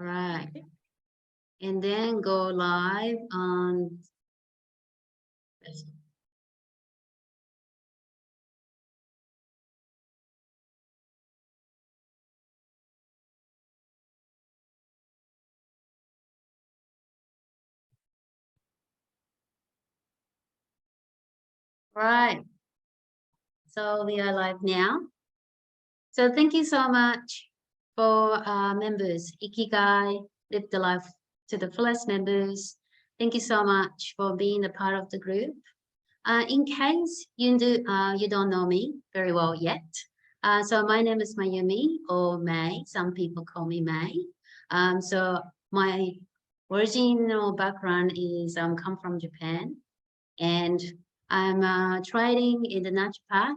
All right. And then go live on. Right. So we are live now. So thank you so much for members, Ikigai, Live the Life to the Fullest members. Thank you so much for being a part of the group. In case you don't know me very well yet, so my name is Mayumi or May. Some people call me May. So my original background is come from Japan, and I'm trading in the naturopath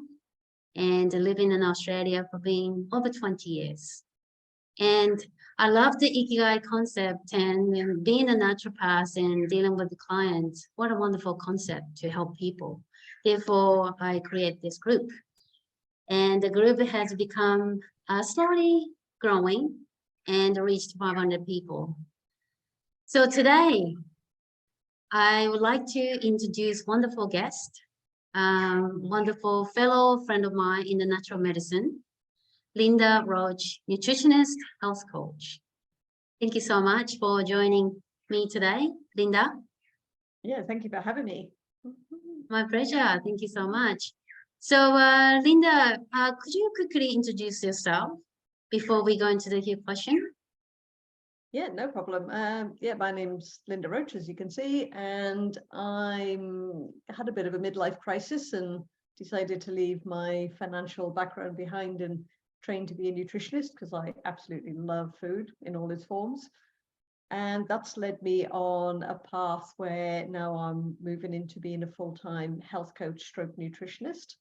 and living in Australia for being over 20 years. And I love the Ikigai concept and being a naturopath and dealing with the clients. What a wonderful concept to help people. Therefore, I create this group. And the group has become slowly growing and reached 500 people. So today, I would like to introduce wonderful guest, wonderful fellow friend of mine in the natural medicine, Lynda Roach Nutritionist, health coach. Thank you so much for joining me today, Lynda. Yeah, thank you for having me. My pleasure. Thank you so much. So, Lynda, could you quickly introduce yourself before we go into the question? Yeah, no problem. Yeah, my name's Lynda Roach, as you can see, and I had a bit of a midlife crisis and decided to leave my financial background behind and train to be a nutritionist because I absolutely love food in all its forms. And that's led me on a path where now I'm moving into being a full-time health coach stroke nutritionist.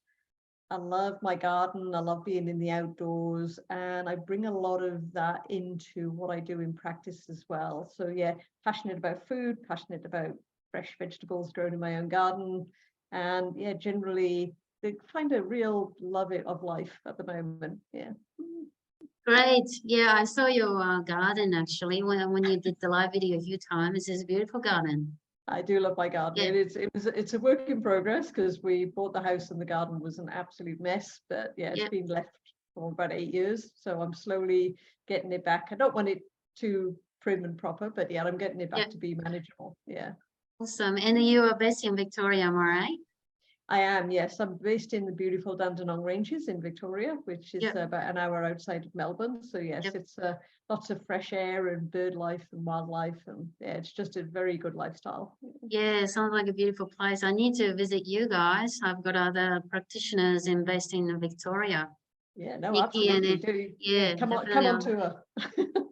I love my garden. I love being in the outdoors, and I bring a lot of that into what I do in practice as well. So yeah, passionate about food, passionate about fresh vegetables grown in my own garden, and yeah, generally find a real love of life at the moment. Yeah. Great. Yeah, I saw your garden actually when you did the live video a few times. It's a beautiful garden. I do love my garden. Yeah. It's a work in progress because we bought the house and the garden was an absolute mess. But yeah, it's been left for about 8 years. So I'm slowly getting it back. I don't want it too prim and proper, but yeah, I'm getting it back to be manageable. Yeah. Awesome. And you are based in Victoria, am I right? I am, yes. I'm based in the beautiful Dandenong Ranges in Victoria, which is about an hour outside of Melbourne. So yes, it's lots of fresh air and bird life and wildlife, and yeah, it's just a very good lifestyle. Yeah, sounds like a beautiful place. I need to visit you guys. I've got other practitioners based in Victoria. Yeah, no, Nikki absolutely. and Yeah, come on tour.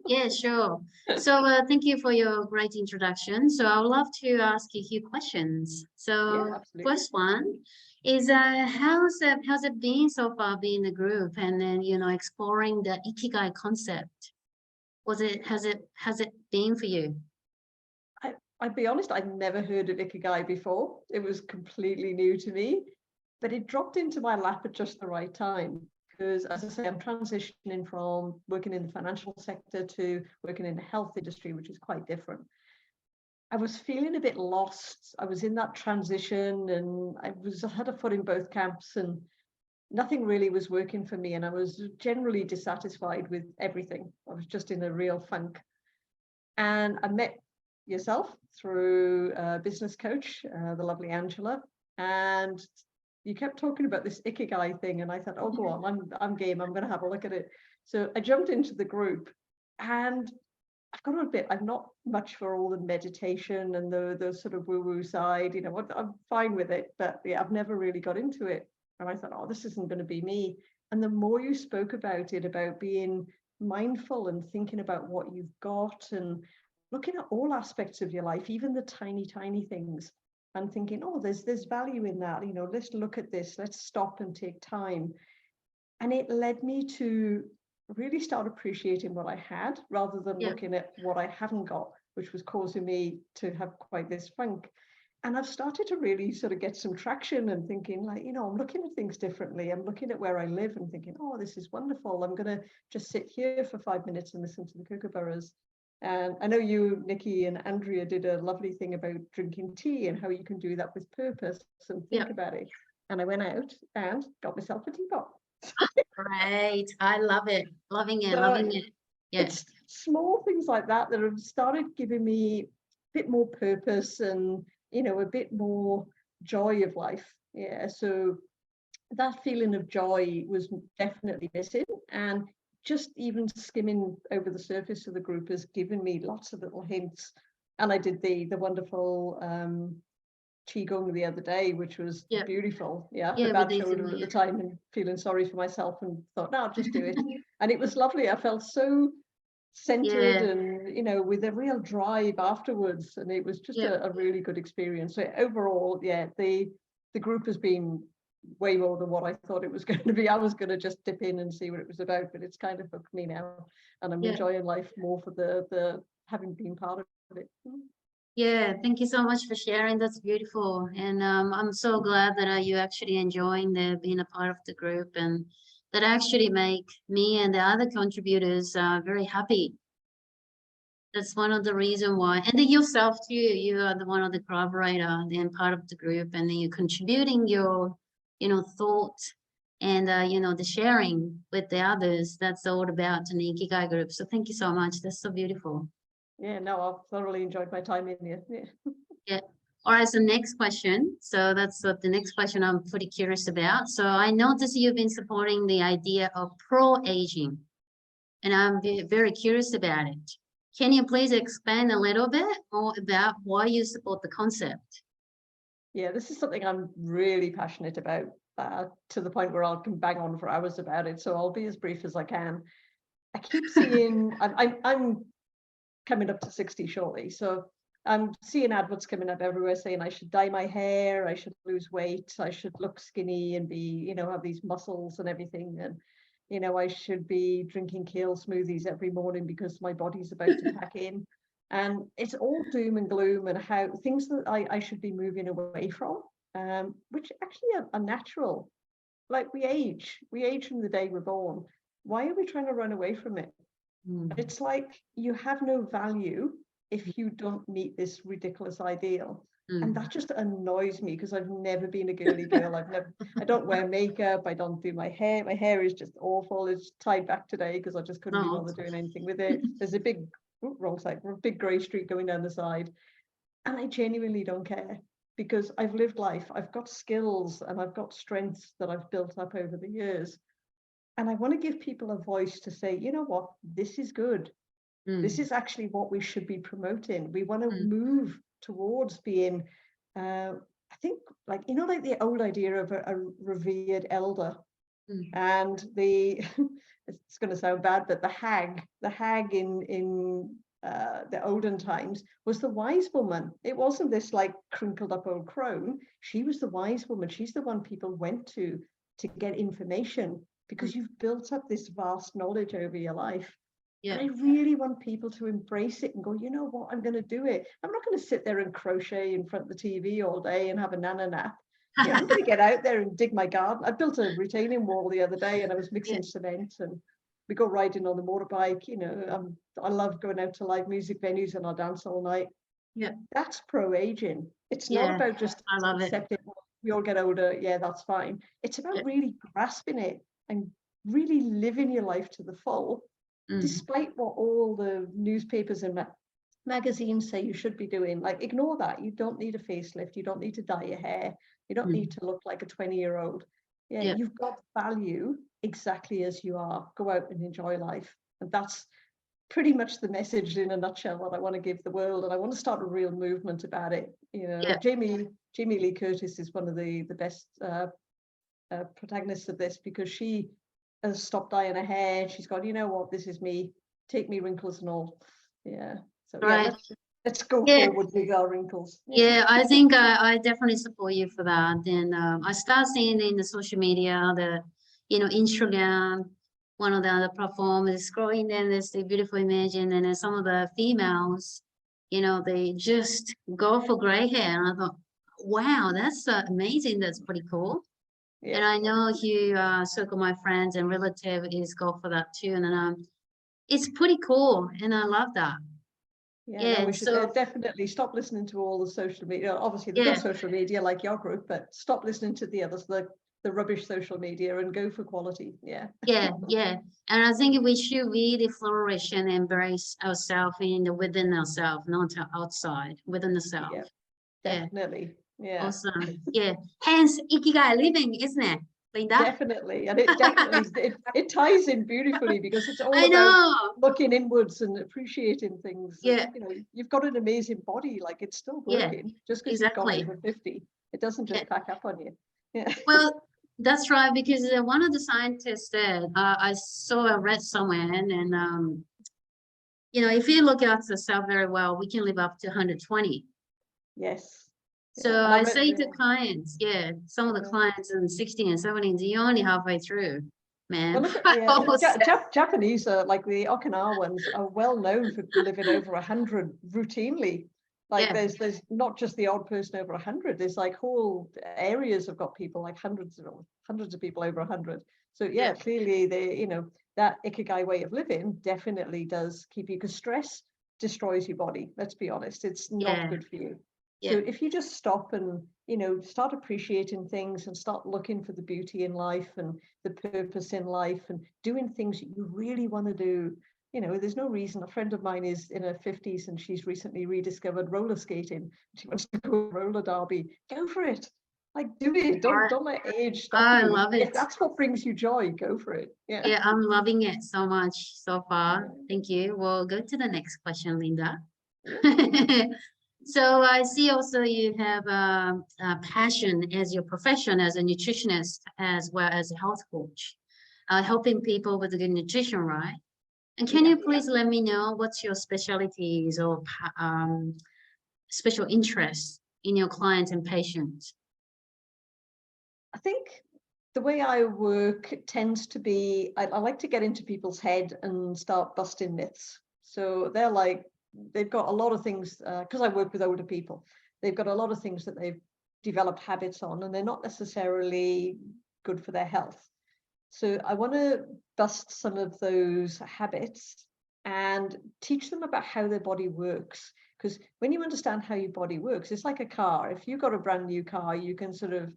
Yeah, sure. So thank you for your great introduction. So I would love to ask you a few questions. So first one is how's it been so far being a group and then exploring the Ikigai concept? Has it been for you? I'd be honest, I'd never heard of Ikigai before. It was completely new to me, but it dropped into my lap at just the right time. Because as I say, I'm transitioning from working in the financial sector to working in the health industry, which is quite different. I was feeling a bit lost. I was in that transition and I had a foot in both camps and nothing really was working for me. And I was generally dissatisfied with everything. I was just in a real funk. And I met yourself through a business coach, the lovely Angela. And you kept talking about this Ikigai thing, and I thought, oh, go on, I'm game. I'm going to have a look at it. So I jumped into the group, and I've got to admit, I'm not much for all the meditation and the sort of woo-woo side. I'm fine with it, but yeah, I've never really got into it. And I thought, oh, this isn't going to be me. And the more you spoke about it, about being mindful and thinking about what you've got and looking at all aspects of your life, even the tiny things, and thinking, oh, there's value in that. Let's look at this. Let's stop and take time. And it led me to really start appreciating what I had rather than looking at what I hadn't got, which was causing me to have quite this funk. And I've started to really sort of get some traction and thinking I'm looking at things differently. I'm looking at where I live and thinking, oh, this is wonderful. I'm going to just sit here for 5 minutes and listen to the kookaburras. And I know you, Nikki and Andrea, did a lovely thing about drinking tea and how you can do that with purpose and think about it. And I went out and got myself a teapot. Great. I love it. Loving it. So Loving it. Yeah. it's small things like that that have started giving me a bit more purpose and, you know, a bit more joy of life. Yeah. So that feeling of joy was definitely missing. And just even skimming over the surface of the group has given me lots of little hints. And I did the wonderful qigong the other day, which was beautiful. Yeah, Yeah, the bad with shoulder these, at the time and feeling sorry for myself, and thought, no, I'll just do it. And it was lovely. I felt so centered and, you know, with a real drive afterwards, and it was just a really good experience. So overall, yeah, the group has been way more than what I thought it was going to be. I was going to just dip in and see what it was about, but it's kind of hooked me now, and I'm enjoying life more for the having been part of it. Yeah, thank you so much for sharing. That's beautiful. And I'm so glad that you actually enjoying being a part of the group, and that actually make me and the other contributors very happy. That's one of the reason why. And then yourself too, you are the one of the collaborator and part of the group, and then you're contributing your, thought and, the sharing with the others. That's all about an Ikigai group. So thank you so much. That's so beautiful. Yeah, no, I've thoroughly enjoyed my time in here. Yeah. All right, so next question. So that's the next question I'm pretty curious about. So I noticed you've been supporting the idea of pro-aging, and I'm very curious about it. Can you please expand a little bit more about why you support the concept? Yeah, this is something I'm really passionate about, to the point where I can bang on for hours about it. So I'll be as brief as I can. I keep seeing, I'm coming up to 60 shortly, so I'm seeing adverts coming up everywhere saying I should dye my hair, I should lose weight, I should look skinny and be, have these muscles and everything. And, I should be drinking kale smoothies every morning because my body's about to pack in. And it's all doom and gloom and how things that I should be moving away from, which actually are natural. Like we age from the day we're born. Why are we trying to run away from it? It's like you have no value if you don't meet this ridiculous ideal. And that just annoys me because I've never been a girly girl. I don't wear makeup. I don't do my hair. My hair is just awful. It's tied back today because I just couldn't be bothered doing anything with it. There's a big, wrong side, a big grey streak going down the side. And I genuinely don't care because I've lived life. I've got skills and I've got strengths that I've built up over the years. And I want to give people a voice to say, you know what, this is good. This is actually what we should be promoting. We want to move towards being, I think, like the old idea of a revered elder. And it's going to sound bad, but the hag in the olden times was the wise woman. It wasn't this like crinkled up old crone. She was the wise woman. She's the one people went to get information, because you've built up this vast knowledge over your life. Yeah. And I really want people to embrace it and go, you know what, I'm going to do it. I'm not going to sit there and crochet in front of the TV all day and have a nana nap. Yeah, I'm going to get out there and dig my garden. I built a retaining wall the other day and I was mixing cement, and we go riding on the motorbike. I love going out to live music venues and I'll dance all night. Yeah, that's pro-aging. It's not about just accepting we all get older. Yeah, that's fine. It's about really grasping it and really living your life to the full, despite what all the newspapers and magazines say you should be doing. Like, ignore that. You don't need a facelift. You don't need to dye your hair. You don't need to look like a 20-year-old. Yeah, you've got value exactly as you are. Go out and enjoy life. And that's pretty much the message in a nutshell that I want to give the world. And I want to start a real movement about it. Jamie Lee Curtis is one of the best protagonists of this, because she has stopped dyeing her hair. She's gone, you know what, this is me. Take me wrinkles and all. Yeah. So let's go forward with our wrinkles. Yeah, I think I definitely support you for that. And I start seeing in the social media, Instagram, one of the other platforms, scrolling, then there's the beautiful image, and then some of the females, they just go for gray hair. And I thought, wow, that's amazing. That's pretty cool. Yeah. And I know you, circle my friends and relative is go for that too. And then it's pretty cool. And I love that. Yeah, no, we should So definitely stop listening to all the social media. Obviously, the yeah, good social media like your group, but stop listening to the others, the rubbish social media, and go for quality. Yeah. yeah. And I think we should really flourish and embrace ourselves within ourselves, not outside, within the self. Yeah, Yeah, definitely. Yeah. awesome. Yeah, hence Ikigai living, isn't it, Linda? Definitely, and it definitely it ties in beautifully because it's all I about know. looking inwards and appreciating things. Yeah, You know, you've got an amazing body, like it's still yeah, working just because you've gone exactly. over 50. It doesn't Yeah. just pack up on you. Yeah. Well, that's right, because one of the scientists said, I read somewhere, and if you look at yourself very well, we can live up to 120. Yes. Yeah. So And I I read. say to clients, some of the Yeah. clients in 60 and 70, you're only halfway through, man. Well, look at I always say, Japanese are like the Okinawa ones are well known for living over 100 routinely. Like yeah, there's not just the odd person over 100. There's like whole areas have got people like hundreds of people over 100. So yeah, yeah, clearly that Ikigai way of living definitely does keep you, because stress destroys your body. Let's be honest, it's not yeah, good for you. So yeah, if you just stop and start appreciating things and start looking for the beauty in life and the purpose in life and doing things that you really want to do. There's no reason. A friend of mine is in her 50s and she's recently rediscovered roller skating. She wants to go roller derby. Go for it. Like, do it. Don't let age stop I you. love If it. that's what brings you joy, go for it. Yeah. Yeah, I'm loving it so much so far. Thank you. We'll go to the next question, Linda. Yeah. So I see also you have a passion as your profession as a nutritionist as well as a health coach, helping people with good nutrition, right? And can Yeah. you please let me know what's your specialties or special interests in your clients and patients? I think the way I work tends to be, I like to get into people's head and start busting myths. So they've got a lot of things, because I work with older people, they've got a lot of things that they've developed habits on, and they're not necessarily good for their health. So I want to bust some of those habits and teach them about how their body works. Because when you understand how your body works, it's like a car. If you've got a brand new car, you can sort of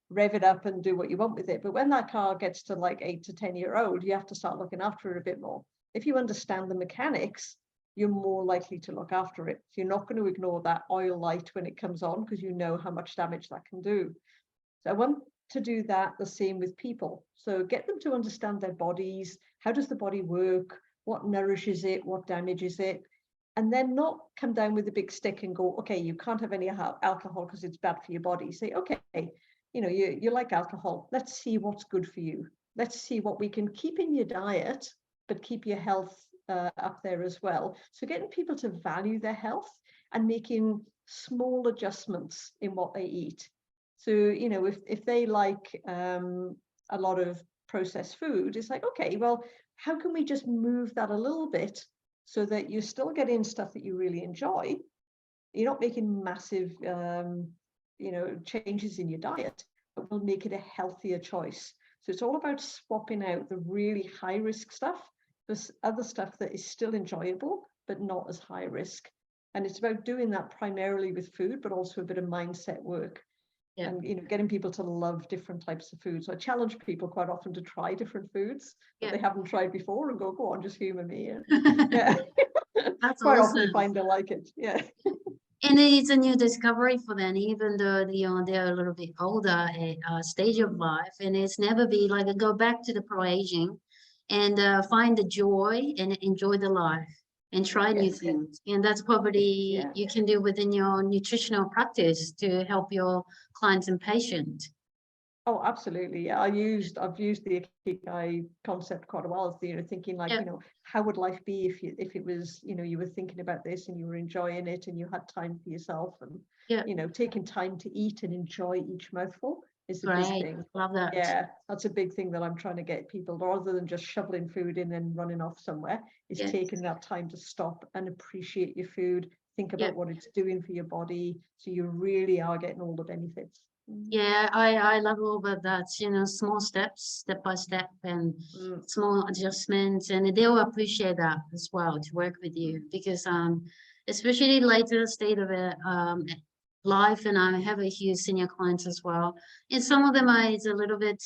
rev it up and do what you want with it. But when that car gets to like 8 to 10-year-old, you have to start looking after it a bit more. If you understand the mechanics, you're more likely to look after it. So you're not going to ignore that oil light when it comes on, because you know how much damage that can do. So I want to do that the same with people. So get them to understand their bodies. How does the body work? What nourishes it? What damages it? And then not come down with a big stick and go, okay, you can't have any alcohol because it's bad for your body. Say, okay, you like alcohol. Let's see what's good for you. Let's see what we can keep in your diet, but keep your health up there as well. So getting people to value their health and making small adjustments in what they eat. So, if they like a lot of processed food, it's like, okay, well, how can we just move that a little bit so that you're still getting stuff that you really enjoy? You're not making massive, changes in your diet, but will make it a healthier choice. So it's all about swapping out the really high risk stuff for other stuff that is still enjoyable, but not as high risk. And it's about doing that primarily with food, but also a bit of mindset work. Yeah. And getting people to love different types of food. So I challenge people quite often to try different foods that they haven't tried before and go on, just humor me. Yeah. That's Quite often they awesome. find they like it. Yeah. And it's a new discovery for them, even though they're a little bit older stage of life, and it's never be like go back to the pro-aging and find the joy and enjoy the life and try new Yes. things. And that's probably Yeah. you can do within your nutritional practice to help your clients and patients. Oh, absolutely. Yeah. I've used the Ikigai concept quite a while, thinking like, Yeah. how would life be if it was, you were thinking about this and you were enjoying it and you had time for yourself and, Yeah. taking time to eat and enjoy each mouthful is a big Great. thing. Love that. Yeah, that's a big thing that I'm trying to get people, rather than just shoveling food in and running off somewhere, is Yeah. taking that time to stop and appreciate your food, think about what it's doing for your body, so you really are getting all the benefits. Yeah, I love all about that, small steps, step by step, and small adjustments, and they'll appreciate that as well to work with you because especially later state of life, and I have a huge senior clients as well. And some of them is a little bit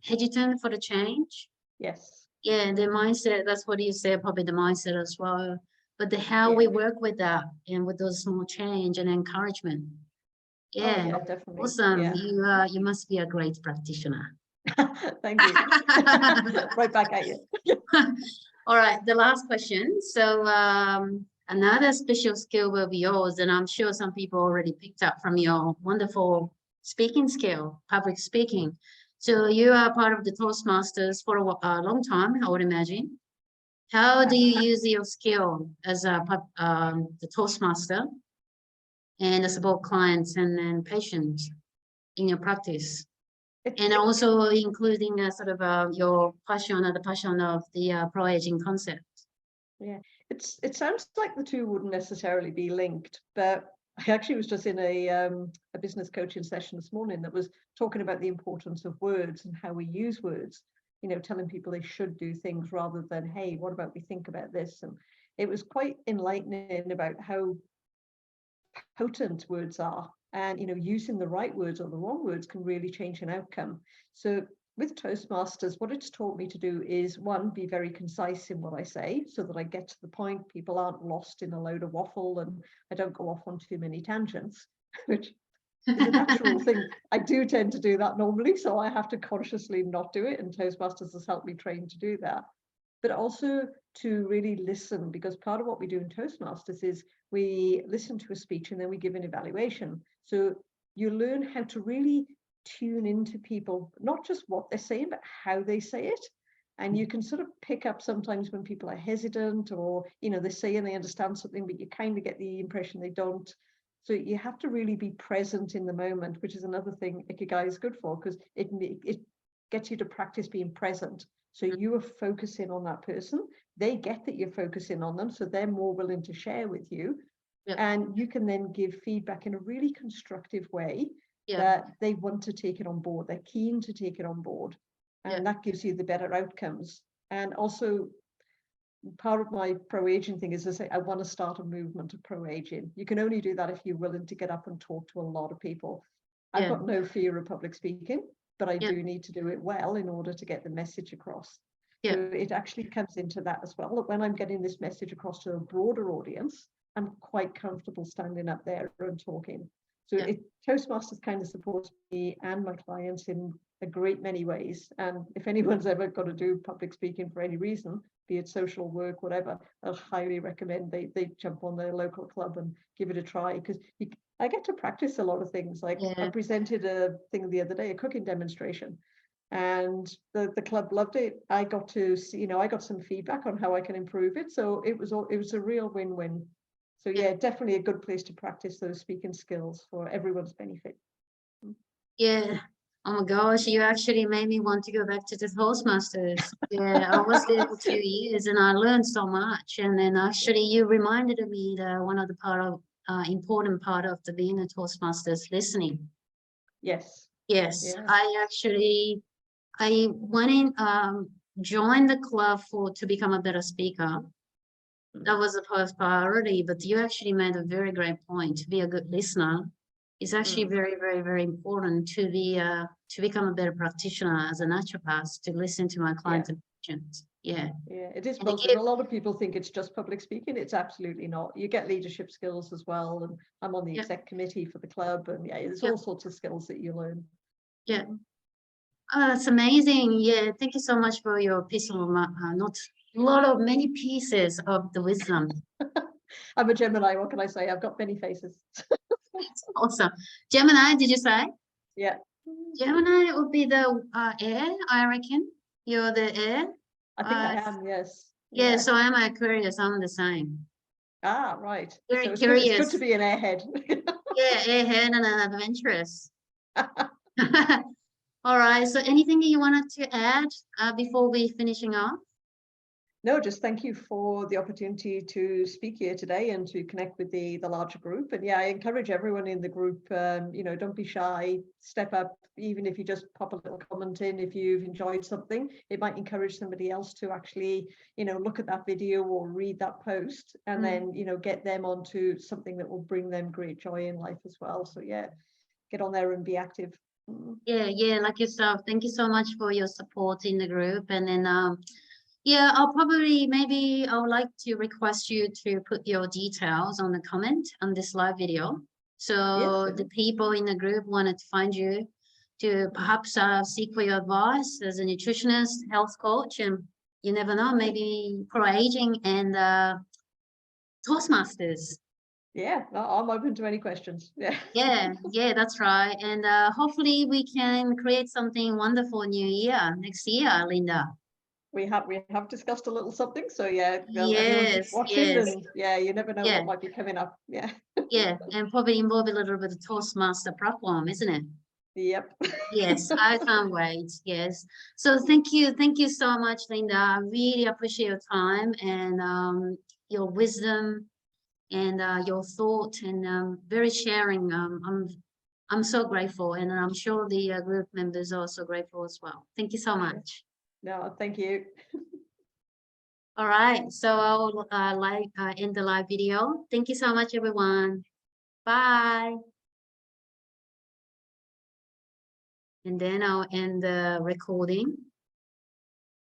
hesitant for the change. Yes. Yeah, the mindset, that's what you said, probably the mindset as well. But the how we work with that and with those small change and encouragement. Oh, Yeah, yeah, definitely. awesome. Yeah. You must be a great practitioner. Thank you. Right back at you. All right, the last question. So another special skill will be yours, and I'm sure some people already picked up from your wonderful speaking skill, public speaking. So you are part of the Toastmasters for a long time, I would imagine. How do you use your skill as the Toastmaster and support clients and patients in your practice? And also including sort of your passion or the passion of the pro-aging concept. Yeah, it sounds like the two wouldn't necessarily be linked, but I actually was just in a business coaching session this morning that was talking about the importance of words and how we use words, you know, telling people they should do things rather than, hey, what about we think about this? And it was quite enlightening about how potent words are, and you know, using the right words or the wrong words can really change an outcome. So with Toastmasters, what it's taught me to do is, one, be very concise in what I say so that I get to the point, people aren't lost in a load of waffle, and I don't go off on too many tangents, which is a natural thing. I do tend to do that normally, so I have to consciously not do it, and Toastmasters has helped me train to do that. But also to really listen, because part of what we do in Toastmasters is we listen to a speech and then we give an evaluation. So you learn how to really tune into people, not just what they're saying, but how they say it. And you can sort of pick up sometimes when people are hesitant, or, you know, they say and they understand something, but you kind of get the impression they don't. So you have to really be present in the moment, which is another thing Ikigai is good for, because it gets you to practice being present. So you are focusing on that person. They get that you're focusing on them, so they're more willing to share with you. Yep. And you can then give feedback in a really constructive way that they want to take it on board. They're keen to take it on board. And that gives you the better outcomes. And also, part of my pro-aging thing is to say, I want to start a movement of pro-aging. You can only do that if you're willing to get up and talk to a lot of people. I've got no fear of public speaking, but I do need to do it well in order to get the message across. So it actually comes into that as well, that when I'm getting this message across to a broader audience, I'm quite comfortable standing up there and talking. So Toastmasters kind of supports me and my clients in a great many ways. And if anyone's ever got to do public speaking for any reason, be it social work, whatever, I'll highly recommend they jump on their local club and give it a try, because I get to practice a lot of things. Like I presented a thing the other day, a cooking demonstration, and the club loved it. I got to see, you know, I got some feedback on how I can improve it. So it was a real win-win. So yeah, definitely a good place to practice those speaking skills for everyone's benefit. Yeah. Oh my gosh, you actually made me want to go back to the Toastmasters. Yeah, I was there for 2 years and I learned so much. And then actually you reminded me that one of the important part of the being a Toastmasters, listening. Yes. Yes, I went in, joined the club to become a better speaker. That was the first priority, but you actually made a very great point. To be a good listener is actually very, very, very important to become a better practitioner as a naturopath, to listen to my clients and patients. Yeah, it is both. And a lot of people think it's just public speaking. It's absolutely not. You get leadership skills as well. And I'm on the exec committee for the club, and there's all sorts of skills that you learn. Yeah. Oh, that's amazing. Yeah, thank you so much for your piece of not a lot of many pieces of the wisdom. I'm a Gemini. What can I say? I've got many faces. That's awesome. Gemini, did you say? Yeah. Gemini would be the air, I reckon. You're the air. I think I am, yes. Yeah, so I'm Aquarius. I'm the same. Ah, right. Very so curious. It's good to be an airhead. Yeah, airhead and an adventurous. All right. So anything you wanted to add before we finishing off? No, just thank you for the opportunity to speak here today and to connect with the larger group. And yeah, I encourage everyone in the group, don't be shy, step up, even if you just pop a little comment in. If you've enjoyed something, it might encourage somebody else to actually, look at that video or read that post, and then, get them onto something that will bring them great joy in life as well. So yeah, get on there and be active. Yeah, like yourself. Thank you so much for your support in the group. And then yeah, maybe I would like to request you to put your details on the comment on this live video. So Yes. the people in the group wanted to find you to perhaps seek for your advice as a nutritionist, health coach, and you never know, maybe pro aging and Toastmasters. Yeah, I'm open to any questions. Yeah. Yeah, that's right. And hopefully we can create something wonderful new year, next year, Lynda. We have discussed a little something, so yeah, well, everyone keep Yes, watching, yes, and yeah, you never know yeah, what might be coming up. Yeah. yeah. And probably involve a little bit of Toastmaster platform, isn't it? Yep. Yes, I can't wait. Yes. So thank you so much, Lynda. I really appreciate your time and your wisdom and your thought and very sharing. I'm so grateful, and I'm sure the group members are also grateful as well. Thank you so much. No, thank you. All right, so I'll end the live video. Thank you so much, everyone. Bye. And then I'll end the recording.